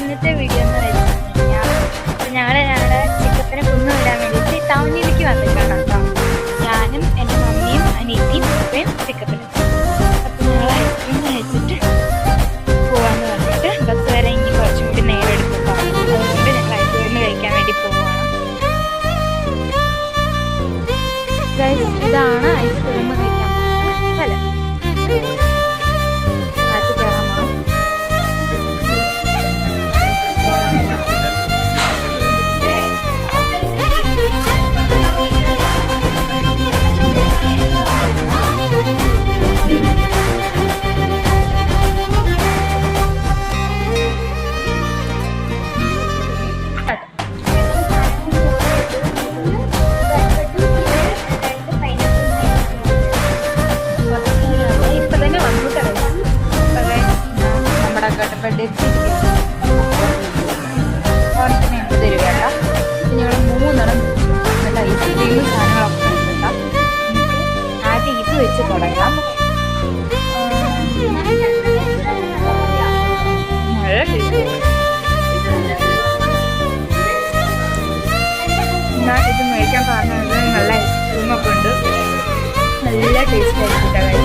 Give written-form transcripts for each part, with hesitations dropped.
ഇന്നത്തെ വീഡിയോ എന്ന് വെച്ചാൽ ഞങ്ങളുടെ ചിക്കപ്പനെ കുന്നുവിടാൻ വേണ്ടിയിട്ട് ടൗണിലേക്ക് വന്നിട്ടാണ് കേട്ടോ. ഞാനും എൻ്റെ മമ്മിയും അനിയത്തിയും ഉപ്പയും ചിക്കപ്പനും. അപ്പം ഞങ്ങൾ ഐസ്ക്രീം കഴിച്ചിട്ട് പോവാന്ന് പറഞ്ഞിട്ട് ബസ് വരെ ഇനി കുറച്ചും കൂടി നേരം എടുക്കും കേട്ടോ. അതുകൊണ്ട് ഞങ്ങൾ ഐസ്ക്രീം കഴിക്കാൻ വേണ്ടി പോവുകയാണ്. ഇതാണ് ഐസ്ക്രീം കഴിക്കാൻ സ്ഥലം. ഓണത്തിന് 80 രൂപയല്ല. ഞങ്ങൾ 3 നല്ല ഐസ്ക്രീമും സാധനങ്ങളൊക്കെ ഉണ്ട്. ആദ്യം ഇത് വെച്ച് തുടങ്ങാം. എന്നാൽ ഇത് മേടിക്കാൻ പറഞ്ഞത് നല്ല ഐസ്ക്രീമൊക്കെ ഉണ്ട്. നല്ല ടേസ്റ്റ് ആയിരിക്കും.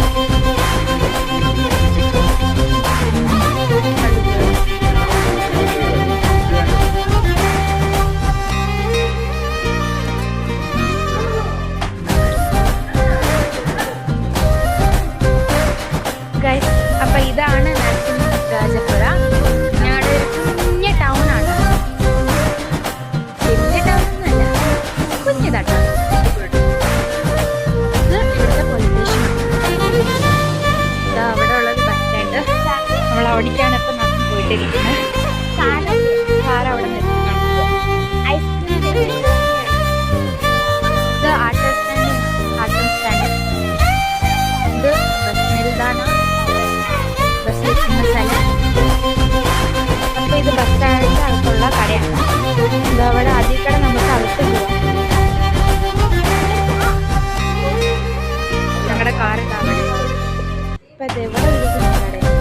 അപ്പം ഇതാണ് രാജപ്പുഴ. ഞങ്ങളുടെ ഒരു കുഞ്ഞ ടൗണാണ്. വലിയ ടൗൺ ഒന്നുമല്ല, കുഞ്ഞിതാട്ടോ. ഇത് ഇവിടുത്തെ പോലീസ് സ്റ്റേഷൻ. ഇതാ അവിടെ ഉള്ളത് ബസ് സ്റ്റാൻഡ്. നമ്മൾ അവിടേക്കാണ് ഇപ്പം നടന്നു പോയിട്ടിരിക്കുന്നത്. കാർ അവിടെ നിർത്തുന്നുണ്ട്. ഇത് ആട്ടോ സ്റ്റാൻഡ്. ഇത് ബസ് നിൽദാന, ബസ് വെക്കുന്ന സ്ഥലം. അപ്പോൾ ഇത് ബസ് സ്റ്റാൻഡിൻ്റെ അടുത്തുള്ള കടയാണ്. ഇതവിടെ ആദ്യ കട നമുക്ക് അകത്ത് പോവാം. ഞങ്ങളുടെ കാറുണ്ട് അവിടെ. ഇപ്പം ഇത് എവിടെ ഇരിക്കുന്ന കടയാണ്.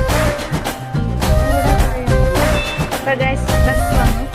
അപ്പോൾ ഗൈസ് ബസ് വന്നു.